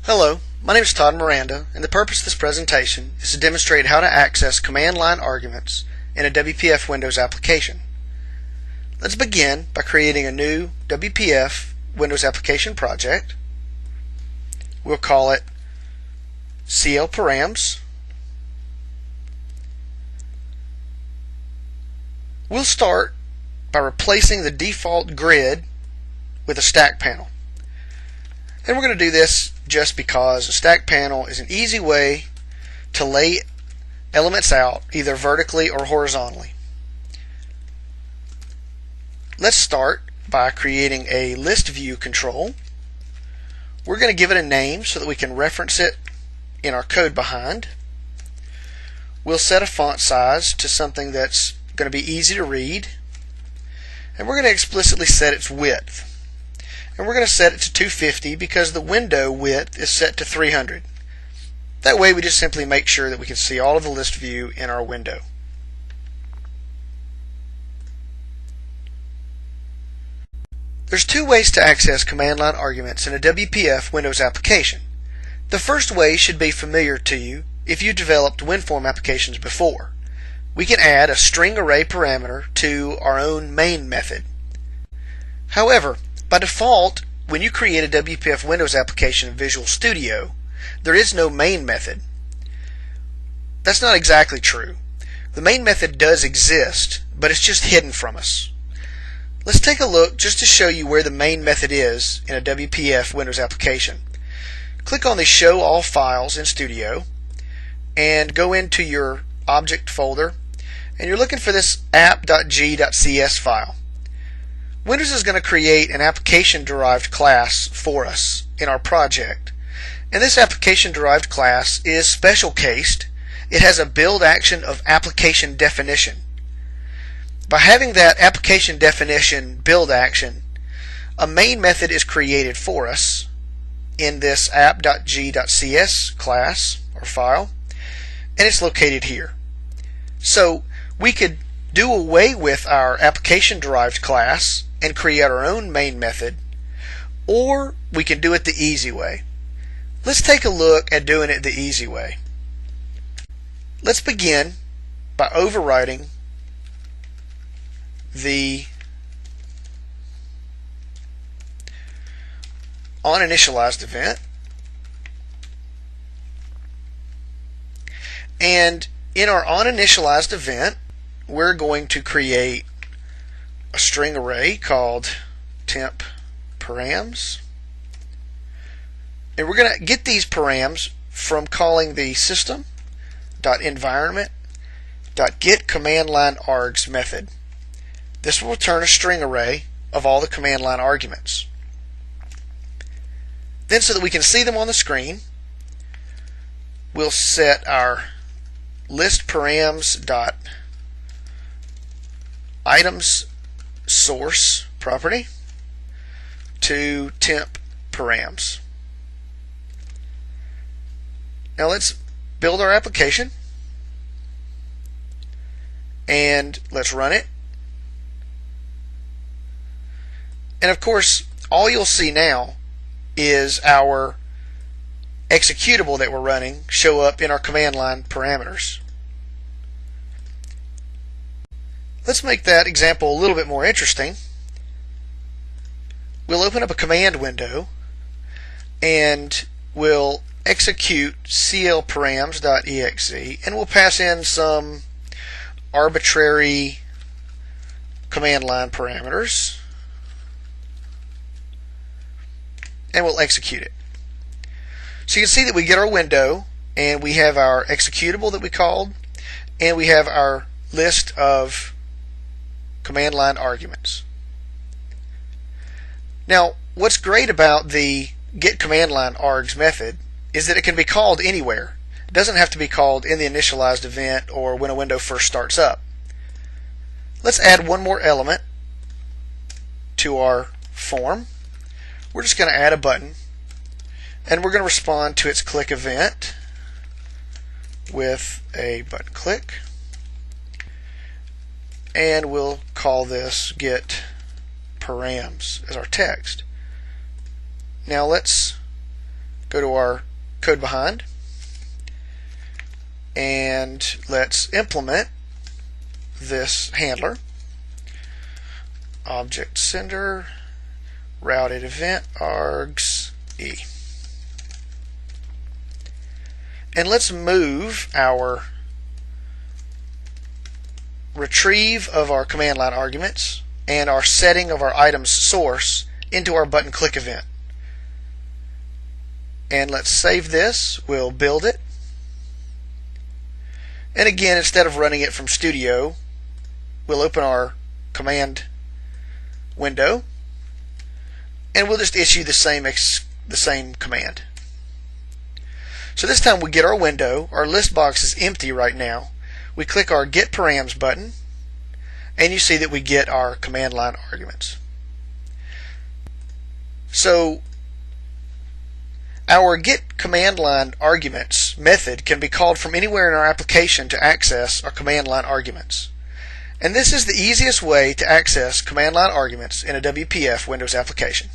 Hello, my name is Todd Miranda, and the purpose of this presentation is to demonstrate how to access command line arguments in a WPF Windows application. Let's begin by creating a new WPF Windows application project. We'll call it CL-Params. We'll start by replacing the default grid with a stack panel. And we're going to do this just because a stack panel is an easy way to lay elements out either vertically or horizontally. Let's start by creating a list view control. We're going to give it a name so that we can reference it in our code behind. We'll set a font size to something that's going to be easy to read, and we're going to explicitly set its width. And we're going to set it to 250 because the window width is set to 300. That way we just simply make sure that we can see all of the list view in our window. There's two ways to access command line arguments in a WPF Windows application. The first way should be familiar to you if you developed WinForm applications before. We can add a string array parameter to our own main method. However, by default, when you create a WPF Windows application in Visual Studio, there is no main method. That's not exactly true. The main method does exist, but it's just hidden from us. Let's take a look just to show you where the main method is in a WPF Windows application. Click on the Show All Files in Studio and go into your Object folder, and you're looking for this app.g.cs file. Windows is going to create an application-derived class for us in our project. And this application-derived class is special-cased. It has a build action of application definition. By having that application definition build action, a main method is created for us in this app.g.cs class or file, and it's located here. So we could do away with our application-derived class and create our own main method, or we can do it the easy way. Let's take a look at doing it the easy way. Let's begin by overriding the onInitialized event, and in our onInitialized event we're going to create a string array called temp params, and we're going to get these params from calling the system.environment.getCommandLineArgs method. This will return a string array of all the command line arguments. Then, so that we can see them on the screen, we'll set our list params.items source property to temp params. Now let's build our application and let's run it. And of course, all you'll see now is our executable that we're running show up in our command line parameters. Let's make that example a little bit more interesting. We'll open up a command window and we'll execute clparams.exe, and we'll pass in some arbitrary command line parameters, and we'll execute it. So you can see that we get our window, and we have our executable that we called, and we have our list of command line arguments. Now, what's great about the getCommandLineArgs method is that it can be called anywhere. It doesn't have to be called in the initialized event or when a window first starts up. Let's add one more element to our form. We're just going to add a button, and we're going to respond to its click event with a button click, and we'll call this get params as our text. Now let's go to our code behind, and let's implement this handler. Object sender, routed event args e. And let's move our retrieve of our command line arguments and our setting of our item's source into our button click event. And let's save this. We'll build it. And again, instead of running it from Studio, we'll open our command window and we'll just issue the same command. So this time we get our window, our list box is empty right now. We click our Get Params button, and you see that we get our command line arguments. So our Get Command Line Arguments method can be called from anywhere in our application to access our command line arguments. And this is the easiest way to access command line arguments in a WPF Windows application.